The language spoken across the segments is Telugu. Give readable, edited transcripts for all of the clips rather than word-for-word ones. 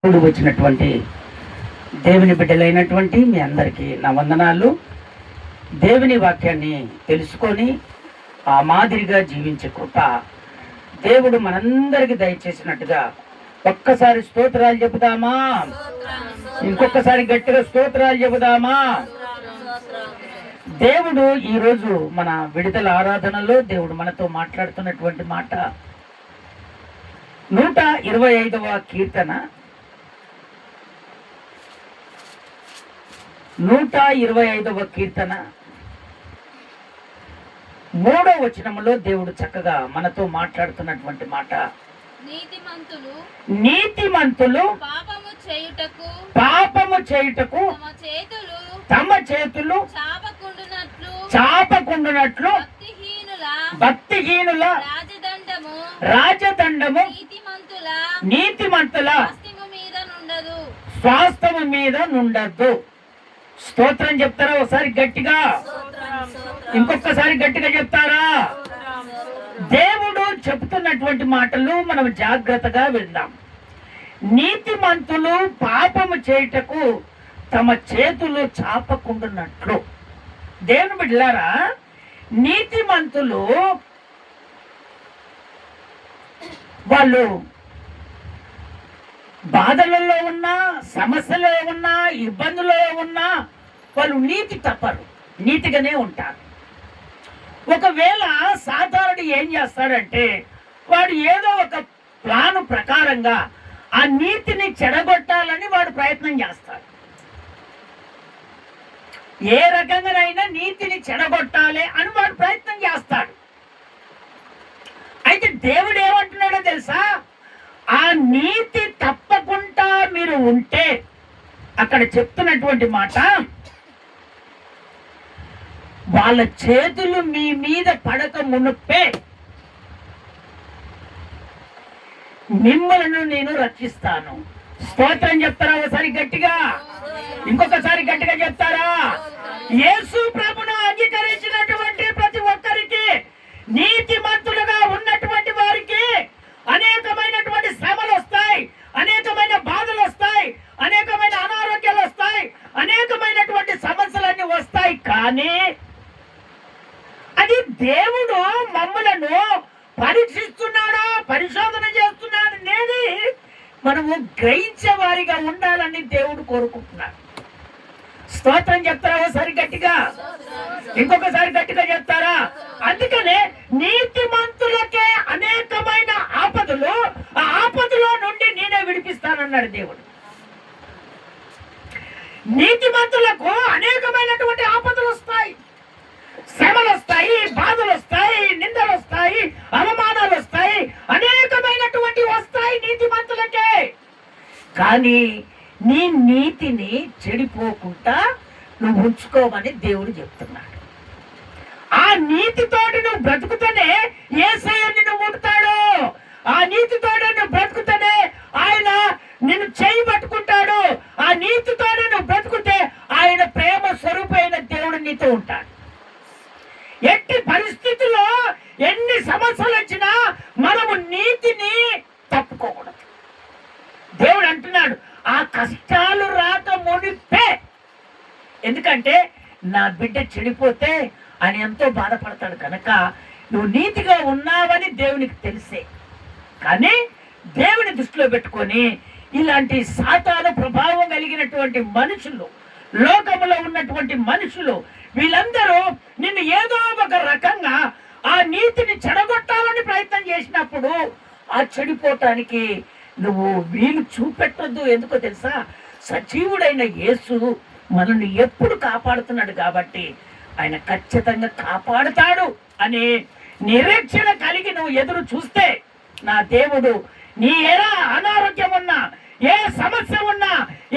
వచ్చినటువంటి దేవుని బిడ్డలైనటువంటి మీ అందరికీ నా వందనాలు. దేవుని వాక్యాన్ని తెలుసుకొని ఆ మాదిరిగా జీవించే కృప దేవుడు మనందరికి దయచేసినట్టుగా ఒక్కసారి స్తోత్రాలు చెబుదామా? ఇంకొకసారి గట్టిగా స్తోత్రాలు చెబుదామా? దేవుడు ఈరోజు మన విడుదల ఆరాధనలో దేవుడు మనతో మాట్లాడుతున్నటువంటి మాట 125వ కీర్తన 125వ కీర్తన 3వ వచనములో దేవుడు చక్కగా మనతో మాట్లాడుతున్నటువంటి మాట, నీతిమంతులు పాపము చేయుటకు తమ చేతులు చాపకుండునట్లు భక్తిహీనుల రాజదండము నీతిమంతుల స్వాస్థ్యము మీద నుండదు. స్తోత్రం చెప్తారా? ఒకసారి గట్టిగా, ఇంకొకసారి గట్టిగా చెప్తారా? దేవుడు చెప్తున్నటువంటి మాటలు మనం జాగ్రత్తగా విందాం. నీతిమంతులు పాపము చేయుటకు తమ చేతులు చాపకుండునట్లు. దేవుని బిడ్డలారా, నీతిమంతులు వాళ్ళు బాధలలో ఉన్నా, సమస్యలో ఉన్నా, ఇబ్బందులలో ఉన్నా వాళ్ళు నీతి తప్పరు, నీతిగానే ఉంటారు. ఒకవేళ సాధారణ ఏం చేస్తాడంటే వాడు ఏదో ఒక ప్లాను ప్రకారంగా ఆ నీతిని చెడగొట్టాలని వాడు ప్రయత్నం చేస్తాడు. ఏ రకంగానైనా నీతిని చెడగొట్టాలి అని వాడు ప్రయత్నం చేస్తాడు. అయితే దేవుడు ఏమంటున్నాడో తెలుసా? ఆ నీతి తప్పకుండా మీరు ఉంటే, అక్కడ చెప్తున్నటువంటి మాట, వాళ్ళ చేతులు మీ మీద పడక మునుపే మిమ్మల్ని నేను రక్షిస్తాను. స్తోత్రం చెప్తారా? ఒకసారి గట్టిగా, ఇంకొకసారి గట్టిగా చెప్తారా? యేసు ప్రభును అంగీకరించినటువంటి ప్రతి ఒక్కరికి, నీతిమంతులుగా ఉన్నటువంటి వారికి అనేకమైనటువంటి శ్రమలు వస్తాయి, అనేకమైన బాధలు వస్తాయి, అనేకమైన అనారోగ్యాలు వస్తాయి, అనేకమైనటువంటి సమస్యలన్నీ వస్తాయి. కానీ అది దేవుడు మమ్మలను పరీక్షిస్తున్నాడా, పరిశోధన చేస్తున్నాడు అనేది మనము గ్రహించే వారిగా ఉండాలని దేవుడు కోరుకుంటున్నాడు. స్తోత్రం చెప్తారా? ఒకసారి గట్టిగా, ఇంకొకసారి గట్టిగా చెప్తారా? అందుకనే నీతిమంతులకే అనేకమైన ఆపదలు, ఆ ఆపదలో నుండి నేనే విడిపిస్తానన్నాడు దేవుడు. నీతిమంతులకు అనేకమైనటువంటి ఆపదలు వస్తాయి, శ్రమలు వస్తాయి, బాధలు వస్తాయి, నిందలు వస్తాయి, అవమానాలు వస్తాయి, అనేకమైనటువంటి వస్తాయి నీతిమంతులకే. కానీ నీ నీతిని చెడిపోకుండా నువ్వు ఉంచుకోమని దేవుడు చెప్తున్నాడు. ఆ నీతితోటి నువ్వు బ్రతుకుతూనే యేసయ్య నిన్ను ముడతాడు. ఆ నీతితోటి నువ్వు బ్రతుకుతూనే ఆయన నిన్ను చేయి పట్టుకుంటాడు. ఆ నీతితోటి నువ్వు బ్రతుకుతే ఆయన ప్రేమ స్వరూపైన దేవుడు నీతో ఉంటాడు. ఎట్టి పరిస్థితుల్లో ఎన్ని సమస్యలు వచ్చినా మనము నీతిని తప్పుకోకూడదు. దేవుడు అంటున్నాడు, ఆ కష్టాలు రాక మునిపే. ఎందుకంటే నా బిడ్డ చెడిపోతే ఆయన ఎంతో బాధపడతాడు కనుక నువ్వు నీతిగా ఉన్నావని దేవునికి తెలిసే. కానీ దేవుని దృష్టిలో పెట్టుకొని ఇలాంటి సాతాను ప్రభావం కలిగినటువంటి మనుషులు, లోకములో ఉన్నటువంటి మనుషులు, వీళ్ళందరూ నిన్ను ఏదో ఒక రకంగా ఆ నీతిని చెడగొట్టాలని ప్రయత్నం చేసినప్పుడు ఆ చెడిపోవటానికి నువ్వు వీలు చూపెట్టొద్దు. ఎందుకో తెలుసా? సజీవుడైన యేసు మనల్ని ఎప్పుడు కాపాడుతున్నాడు కాబట్టి ఆయన ఖచ్చితంగా కాపాడుతాడు అనే నిరీక్షణ కలిగి నువ్వు ఎదురు చూస్తే, నా దేవుడు నీ ఎలా అనారోగ్యం ఉన్నా, ఏ సమస్య ఉన్నా,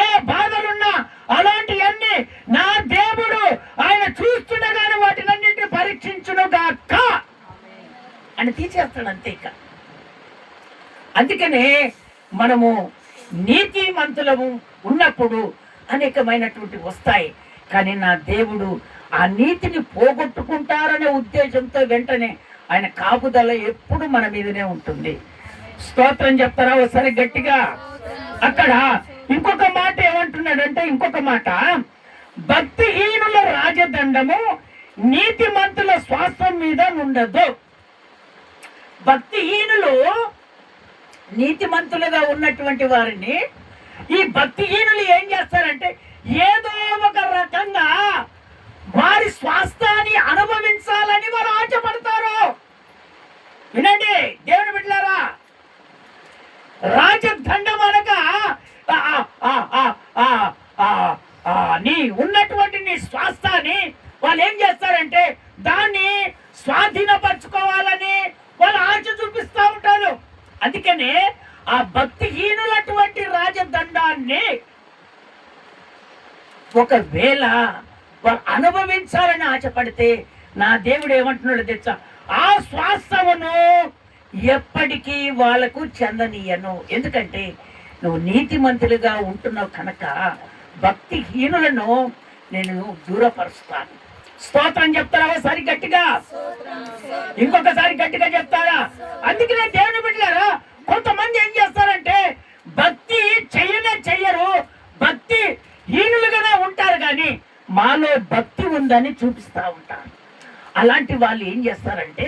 ఏ బాధలున్నా, అలాంటివన్నీ నా దేవుడు ఆయన చూస్తుండగానే వాటినన్నింటినీ పరీక్షించునుగాక అని తీసేస్తాడు. అంతే. ఇక అందుకనే మనము నీతిమంతులము ఉన్నప్పుడు అనేకమైనటువంటి వస్తాయి. కానీ నా దేవుడు ఆ నీతిని పోగొట్టుకుంటారనే ఉద్దేశంతో వెంటనే ఆయన కాపుదల ఎప్పుడు మన మీదనే ఉంటుంది. స్తోత్రం చెప్తారా ఒకసారి గట్టిగా? అక్కడ ఇంకొక మాట ఏమంటున్నాడంటే, ఇంకొక మాట, భక్తిహీనుల రాజదండము నీతిమంతుల శ్వాసం మీద ఉండదు. భక్తిహీనులు నీతిమంతులుగా ఉన్నటువంటి వారిని ఈ భక్తిహీనులు ఏం చేస్తారంటే ఏదో ఒక రకంగా వారి స్వాస్థాన్ని అనుభవించాలని వారు ఆశపడతారు. వినండి దేవుని బిడ్డలారా, రాజదండం అనగా నీ ఉన్నటువంటి నీ స్వాస్థాన్ని వాళ్ళు ఏం చేస్తారంటే దాన్ని స్వాధీనపరచుకోవాలని వాళ్ళు ఆశ చూపిస్తూ ఉంటారు. అందుకనే ఆ భక్తిహీనులటువంటి రాజదండాన్ని ఒకవేళ వారు అనుభవించాలని ఆశపడితే నా దేవుడు ఏమంటున్నాడు తెలుసా, ఆ స్వాస్థమును ఎప్పటికీ వాళ్ళకు చెందనీయను. ఎందుకంటే నువ్వు నీతిమంతులుగా ఉంటున్నావు కనుక భక్తిహీనులను నేను దూరపరుస్తాను. స్తోత్రం చెప్తారా ఒకసారి గట్టిగా? ఇంకొకసారి గట్టిగా చెప్తారా? అందుకనే దేవుని బిడ్డలారా, కొంతమంది ఏం చేస్తారంటే భక్తి చెయ్యరు, భక్తి హీనులుగానే ఉంటారు, కానీ మాలో భక్తి ఉందని చూపిస్తా ఉంటారు. అలాంటి వాళ్ళు ఏం చేస్తారంటే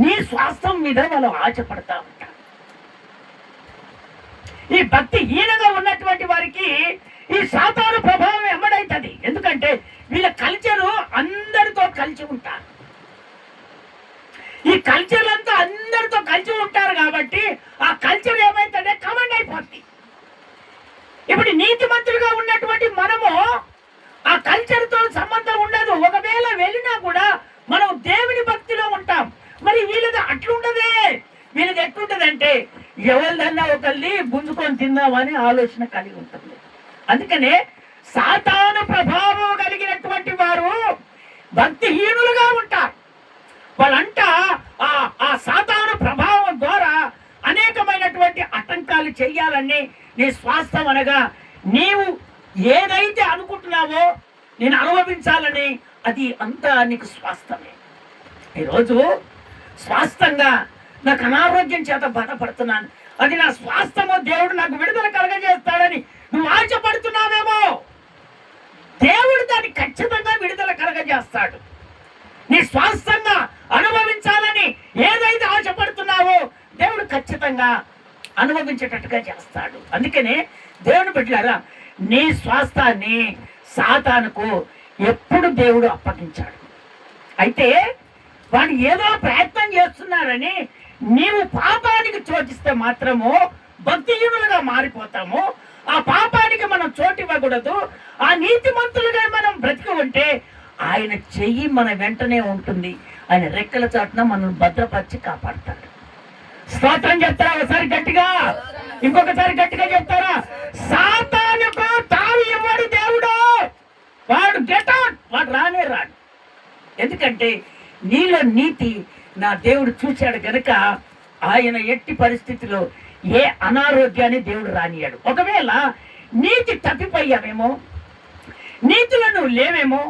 నీ స్వాస్థం మీద వాళ్ళు ఆశపడతా ఉంటారు. ఈ భక్తి హీనంగా ఉన్నటువంటి వారికి ఈ సాతాను ప్రభావం ఎమ్మడైతుంది. ఎందుకంటే వీళ్ళ కల్చరు అందరితో కలిసి ఉంటారు. ఈ కల్చర్ అంతా అందరితో కలిసి ఉంటారు కాబట్టి ఆ కల్చర్ ఏమైతుందంటే కమాండ్ అయిపోతుంది. ఇప్పుడు నీతిమంతులుగా ఉన్నటువంటి మనము ఆ కల్చర్తో సంబంధం ఉండదు. ఒకవేళ వెళ్ళినా కూడా మనం దేవుని భక్తిలో ఉంటాం. మరి వీళ్ళది అట్లుండదే. వీళ్ళది ఎట్లుంటదంటే ఎవరిదన్నా ఒకళ్ళని గుంజుకొని తిందామని ఆలోచన కలిగి ఉంటుంది. అందుకనే సాతాను ప్రభావం కలిగినటువంటి వారు భక్తిహీనులుగా ఉంటారు. వాళ్ళంట ఆ సాతాను ప్రభావం ద్వారా అనేకమైనటువంటి ఆటంకాలు చెయ్యాలని నీ స్వాస్థం అనగా నీవు ఏదైతే అనుకుంటున్నావో నేను అనుభవించాలని అది అంతా నీకు స్వాస్థమే. ఈరోజు స్వాస్థంగా నాకు అనారోగ్యం చేత బాధపడుతున్నాను, అది నా స్వాస్థమో, దేవుడు నాకు విడుదల కలగజేస్తాడని నువ్వు ఆశపడుతున్నావేమో, దేవుడు దాన్ని ఖచ్చితంగా విడుదల కలగజేస్తాడు. నీ స్వాస్థంగా అనుభవించాలని ఏదైతే ఆశపడుతున్నావో దేవుడు ఖచ్చితంగా అనుభవించేటట్టుగా చేస్తాడు. అందుకనే దేవుని బిడ్డలారా, నీ స్వాస్థాన్ని సాతానుకు ఎప్పుడు దేవుడు అప్పగించాడు. అయితే వాడు ఏదో ప్రయత్నం చేస్తున్నారని నీవు పాపానికి చోటిస్తే మాత్రము భక్తిహీనులుగా మారిపోతాము. ఆ పాపానికి మనం చోటు ఇవ్వకూడదు. ఆ నీతిమంతులుగా మనం బ్రతికి ఉంటే ఆయన చెయ్యి మన వెంటనే ఉంటుంది. ఆయన రెక్కల చాటున మనల్ని భద్రపరిచి కాపాడతాడు. స్తోత్రం చెప్తారా ఒకసారి గట్టిగా? ఇంకొకసారి గట్టిగా చెప్తారా? సాతానుకు తావి ఇవ్వడు దేవుడు. వాడు గెట్ అవుట్, వాడు రానే రాడు. ఎందుకంటే నీలో నీతి నా దేవుడు చూశాడు గనుక ఆయన ఎట్టి పరిస్థితిలో ఏ అనారోగ్యాన్ని దేవుడు రానియాడు. ఒకవేళ నీతి తప్పిపోయావేమో, నీతిలో నువ్వు లేవేమో,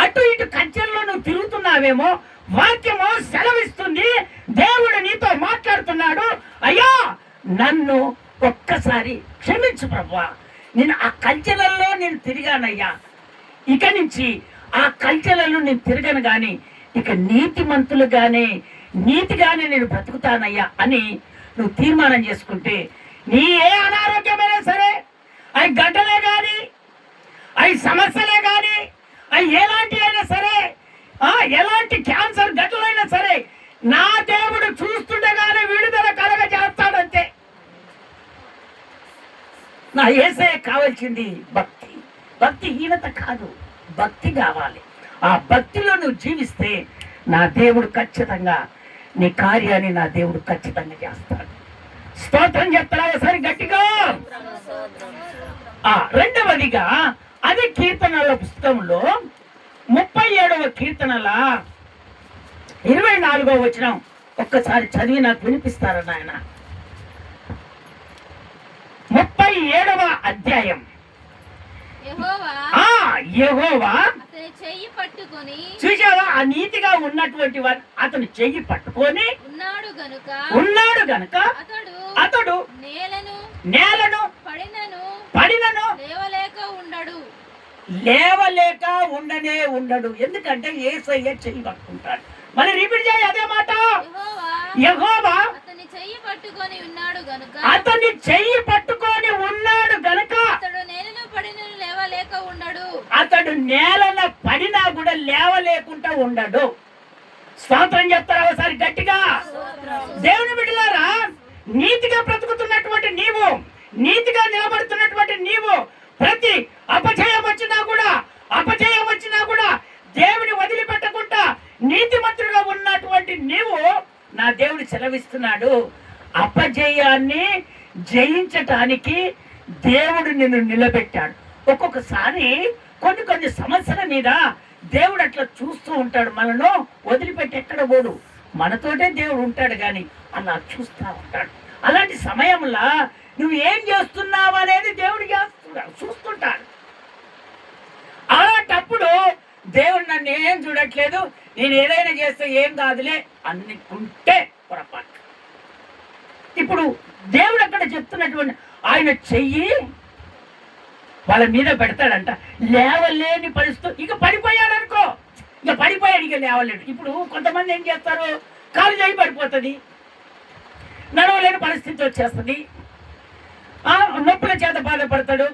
అటు ఇటు కంచెల్లో నువ్వు తిరుగుతున్నావేమో, వాక్యము సెలవిస్తుంది, దేవుడు నీతో మాట్లాడుతున్నాడు, అయ్యా నన్ను ఒక్కసారి క్షమించు ప్రభువా, నేను ఆ కంచెలలో నేను తిరిగానయ్యా, ఇక నుంచి ఆ కంచెలలో నేను తిరగను గాని ఇక నీతిగానే నేను బ్రతుకుతానయ్యా అని నువ్వు తీర్మానం చేసుకుంటే నీ ఏ అనారోగ్యమైనా సరే, అవి గడ్డలే కానీ, అవి సమస్యలే కానీ, అవి ఎలాంటి అయినా సరే, ఎలాంటి క్యాన్సర్ గడ్డలైనా సరే, నా దేవుడు చూస్తుండగానే విడుదల కలగజేస్తాడంతే. నా యేసయ్య కావాల్సింది భక్తి. భక్తిహీనత కాదు, భక్తి కావాలి. ఆ భక్తిలో నువ్వు జీవిస్తే నా దేవుడు ఖచ్చితంగా నీ కార్యాన్ని నా దేవుడు ఖచ్చితంగా చేస్తాడు. స్తోత్రం చెప్తారా ఒకసారి గట్టిగా? రెండవదిగా అదే కీర్తనల పుస్తకంలో 37వ కీర్తనల 24వ వచనం ఒక్కసారి చదివి నాకు వినిపిస్తారా నాయన? 37వ అధ్యాయం. యెహోవా చూసావా, ఆ నీతిగా ఉన్నటువంటి వారు అతను చెయ్యి పట్టుకొని ఉన్నాడు గనుక అతడు నేలను పడినను లేవలేక ఉండడు. ఎందుకంటే యేసయ్య చెయ్యి పట్టుకుంటాడు. మరి రిపీట్ చేయి అదే మాట. యెహోవా అతని చెయ్యి పట్టుకొని ఉన్నాడు గనుక అతడు నేలన పడినా కూడా లేవలేకుండా ఉండడు. స్తోత్రం చెప్తారా ఒకసారి గట్టిగా? దేవుని బిడ్డలారా, నీతిగా బ్రతుకుతున్నటువంటి నీవు, నీతిగా నిలబడుతున్నటువంటి నీవు, ప్రతి అపజయం వచ్చినా కూడా దేవుని వదిలిపెట్టకుండా నీతిమంతుడుగా ఉన్నటువంటి నీవు, నా దేవుడు సెలవిస్తున్నాడు, అపజయాన్ని జయించటానికి దేవుడు నిన్ను నిలబెట్టాడు. ఒక్కొక్కసారి కొన్ని సమస్యల మీద దేవుడు అట్లా చూస్తూ ఉంటాడు. మనను వదిలిపెట్టి ఎక్కడ పోడు, మనతోటే దేవుడు ఉంటాడు, కానీ అలా చూస్తూ ఉంటాడు. అలాంటి సమయంలో నువ్వు ఏం చేస్తున్నావు అనేది దేవుడు చూస్తుంటాడు. అలాంటప్పుడు దేవుడు నన్ను ఏం చూడట్లేదు, నేను ఏదైనా చేస్తే ఏం కాదులే అనుకుంటే పొరపాటు. ఇప్పుడు దేవుడు అక్కడ చెప్తున్నటువంటి ఆయన చెయ్యి వాళ్ళ మీద పెడతాడంట. లేవలేని పరిస్థితి, ఇక పడిపోయాడు అనుకో, ఇక లేవలేడు. ఇప్పుడు కొంతమంది ఏం చేస్తారు, కాలు చేయి పడిపోతుంది, నడవలేని పరిస్థితి వచ్చేస్తుంది, నొప్పుల చేత బాధపడతాడు,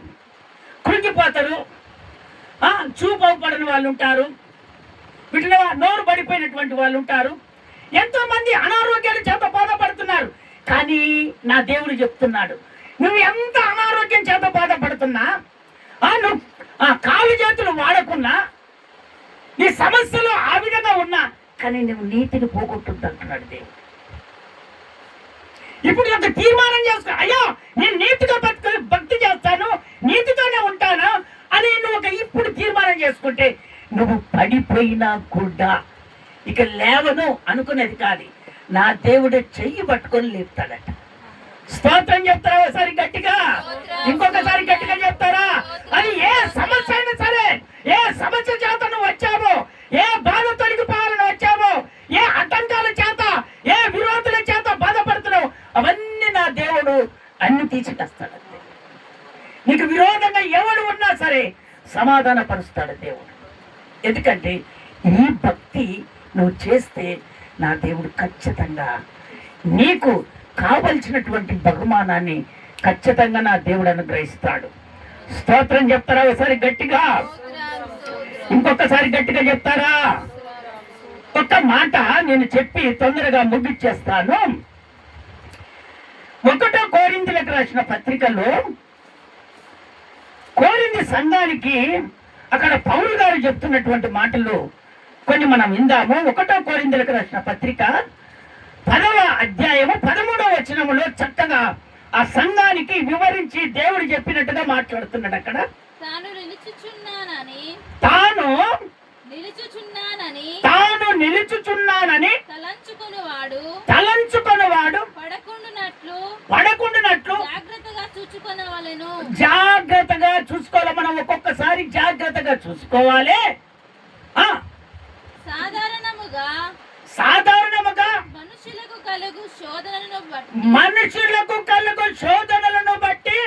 కృంగిపోతారు, చూపు పడని వాళ్ళు ఉంటారు, వీటిలో నోరు పడిపోయినటువంటి వాళ్ళు ఉంటారు, ఎంతో మంది అనారోగ్యాల చేత బాధపడుతున్నారు. కానీ నా దేవుడు చెప్తున్నాడు, నువ్వు ఎంత అనారోగ్యం చేత బాధపడుతున్నా, నువ్వు కాలు చేతులు వాడకున్నా, నీ సమస్యలు ఆ విధంగా ఉన్నా, కానీ నువ్వు నీతిని పోగొట్టుంది అంటున్నాడు దేవుడు. ఇప్పుడు ఒక తీర్మానం చేసుకో, అయ్యో నేను నీతిగా భక్తి చేస్తాను, నీతితోనే ఉంటాను అని నువ్వు ఇప్పుడు తీర్మానం చేసుకుంటే, నువ్వు పడిపోయినా కూడా ఇక లేవను అనుకునేది కాదు, నా దేవుడు చెయ్యి పట్టుకొని లేపుతాడట. స్తోత్రం చెప్తారా ఒకసారి గట్టిగా? ఇంకొకసారి గట్టిగా చెప్తారా? అది ఏ సమస్య అయినా సరే, ఏ సమస్య చేత నువ్వు వచ్చావో, ఏ బాధ తొలగిపోవాలని వచ్చావో, ఏ ఆటంకాల చేత, ఏ విరోధుల చేత బాధపడుతున్నావు, అవన్నీ నా దేవుడు అన్ని తీసికొస్తాడు. నీకు విరోధంగా ఎవడు ఉన్నా సరే సమాధాన పరుస్తాడు దేవుడు. ఎందుకంటే ఈ భక్తి నువ్వు చేస్తే నా దేవుడు ఖచ్చితంగా నీకు కావలసినటువంటి బహుమానాన్ని ఖచ్చితంగా నా దేవుడు అనుగ్రహిస్తాడు. స్తోత్రం చెప్తారా ఒకసారి గట్టిగా? ఇంకొకసారి గట్టిగా చెప్తారా? ఒక్క మాట నేను చెప్పి తొందరగా ముగిచ్చేస్తాను. 1 కొరింథీయులకు రాసిన పత్రికలో కొరింథీ సంఘానికి అక్కడ పౌలు గారు చెప్తున్నటువంటి మాటలు కొన్ని మనం విందాము. 1 కొరింథీయులకు రాసిన పత్రిక 10వ అధ్యాయము 13వ వచనములో చక్కగా ఆ సంఘానికి వివరించి దేవుడు చెప్పినట్టుగా మాట్లాడుతున్నాడు. అక్కడ తాను నిలుచుచున్నానని తలంచుకొనువాడు పడకుండునట్లు జాగ్రత్తగా చూసుకోవాలి. మనం ఒక్కొక్కసారి జాగ్రత్తగా చూసుకోవాలి. సాధారణముగా మనుషులకు కలుగు శోధనలను బట్టి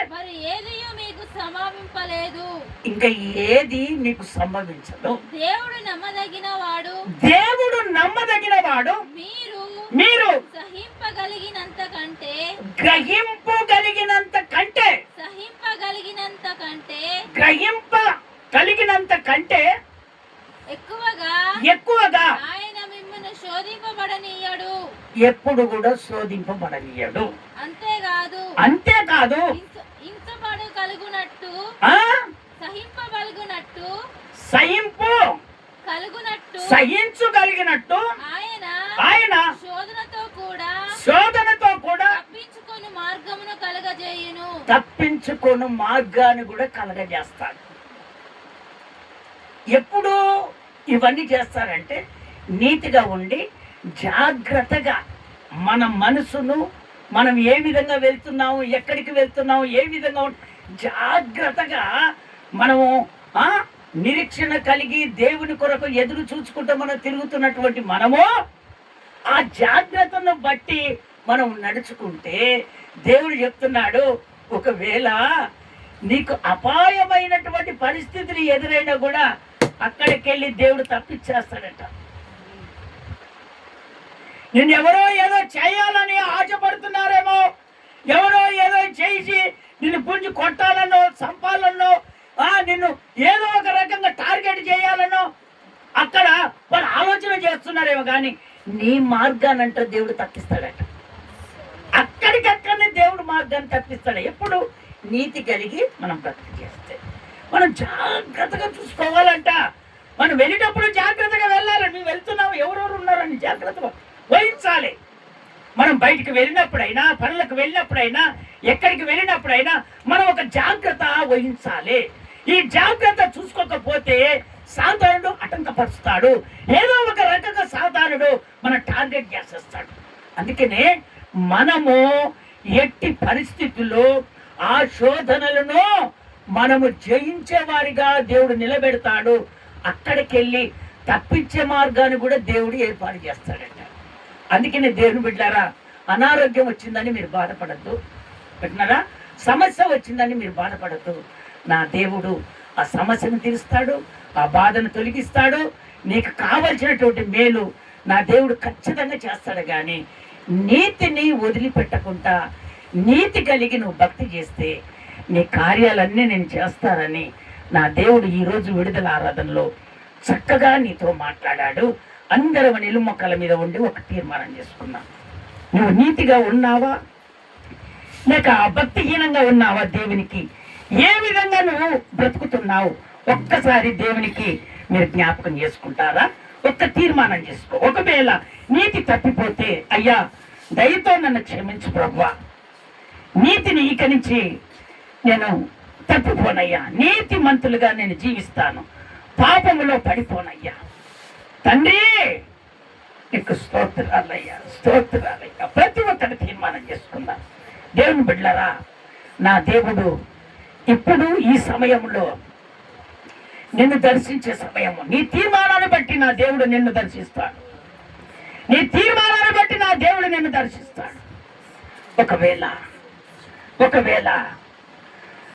ఇంకా ఏది మీకు సంభవించదు. దేవుడు నమ్మదగిన వాడు, మీరు గ్రహింపగలిగినంత కంటే ఎక్కువగా ఆయన మిమ్మల్ని శోధింపబడనీయడు, ఎప్పుడు కూడా శోధింపబడనీయడు. అంతేకాదు సహించగలిగినట్టు ఆయన శోధనతో కూడా తప్పించుకొను మార్గాన్ని కూడా కలగజేస్తాడు. ఎప్పుడు ఇవన్నీ చేస్తారంటే నీతిగా ఉండి జాగ్రత్తగా మన మనసును మనం ఏ విధంగా వెళ్తున్నాము, ఎక్కడికి వెళ్తున్నాము, ఏ విధంగా జాగ్రత్తగా మనము నిరీక్షణ కలిగి దేవుని కొరకు ఎదురు చూసుకుంటూ మనం తిరుగుతున్నటువంటి మనము ఆ జాగ్రత్తను బట్టి మనం నడుచుకుంటే దేవుడు చెప్తున్నాడు, ఒకవేళ నీకు అపాయమైనటువంటి పరిస్థితులు ఎదురైనా కూడా అక్కడికి వెళ్ళి దేవుడు తప్పించేస్తాడట. నిన్ను ఎవరో ఏదో చేయాలని ఆశపడుతున్నారేమో, ఎవరో ఏదో చేసి నిన్ను గుంజి కొట్టాలనో చంపాలనో నిన్ను ఏదో ఒక రకంగా టార్గెట్ చేయాలనో అక్కడ వాళ్ళు ఆలోచన చేస్తున్నారేమో, కానీ నీ మార్గానంటే దేవుడు తప్పిస్తాడట. అక్కడికక్కడనే దేవుడు మార్గాన్ని తప్పిస్తాడు. ఎప్పుడు నీతి కలిగి మనం బ్రతికి చేస్తే. మనం జాగ్రత్తగా చూసుకోవాలంట. మనం వెళ్ళేటప్పుడు జాగ్రత్తగా వెళ్ళాలి. నువ్వు వెళ్తున్నావు, ఎవరెవరు ఉన్నారని జాగ్రత్తగా వహించాలి. మనం బయటికి వెళ్ళినప్పుడైనా, పనులకు వెళ్ళినప్పుడైనా, ఎక్కడికి వెళ్ళినప్పుడైనా మనం ఒక జాగ్రత్త వహించాలి. ఈ జాగ్రత్త చూసుకోకపోతే సాతానుడు ఆటంకపరుస్తాడు. ఏదో ఒక రకంగా సాతానుడు మన టార్గెట్ చేసేస్తాడు. అందుకనే మనము ఎట్టి పరిస్థితుల్లో ఆ శోధనలను మనము జయించే వారిగా దేవుడు నిలబెడతాడు. అక్కడికి వెళ్ళి తప్పించే మార్గాన్ని కూడా దేవుడు ఏర్పాటు చేస్తాడట. అందుకనే దేవుని బిడ్డారా, అనారోగ్యం వచ్చిందని మీరు బాధపడద్దు. పెట్టినారా? సమస్య వచ్చిందని మీరు బాధపడద్దు. నా దేవుడు ఆ సమస్యను తీరుస్తాడు, ఆ బాధను తొలగిస్తాడు. నీకు కావలసినటువంటి మేలు నా దేవుడు ఖచ్చితంగా చేస్తాడు. కానీ నీతిని వదిలిపెట్టకుండా నీతి కలిగి నువ్వు భక్తి చేస్తే నీ కార్యాలన్నీ నేను చేస్తానని నా దేవుడు ఈరోజు విడుదల ఆరాధనలో చక్కగా నీతో మాట్లాడాడు. అందరం నిలుమొక్కల మీద ఉండి ఒక తీర్మానం చేసుకున్నాం. నువ్వు నీతిగా ఉన్నావా లేక భక్తిహీనంగా ఉన్నావా? దేవునికి ఏ విధంగా నువ్వు బ్రతుకుతున్నావు ఒక్కసారి దేవునికి మీరు జ్ఞాపకం చేసుకుంటారా? ఒక్క తీర్మానం చేసుకో. ఒకవేళ నీతి తప్పిపోతే, అయ్యా దయతో నన్ను క్షమించు ప్రభువా, నీతిని ఇక నుంచి నేను తప్పిపోనయ్యా, నీతి మంతులుగా నేను జీవిస్తాను, పాపములో పడిపోనయ్యా తండ్రి, నీకు స్తోత్రాలయ్యా, స్తోత్రాలయ్యా. ప్రతి ఒక్కటి తీర్మానం చేసుకుందాం. దేవుని బిడ్డలారా, నా దేవుడు ఇప్పుడు ఈ సమయంలో నిన్ను దర్శించే సమయము. నీ తీర్మానాన్ని బట్టి నా దేవుడు నిన్ను దర్శిస్తాడు. నీ తీర్మానాన్ని బట్టి నా దేవుడు నిన్ను దర్శిస్తాడు. ఒకవేళ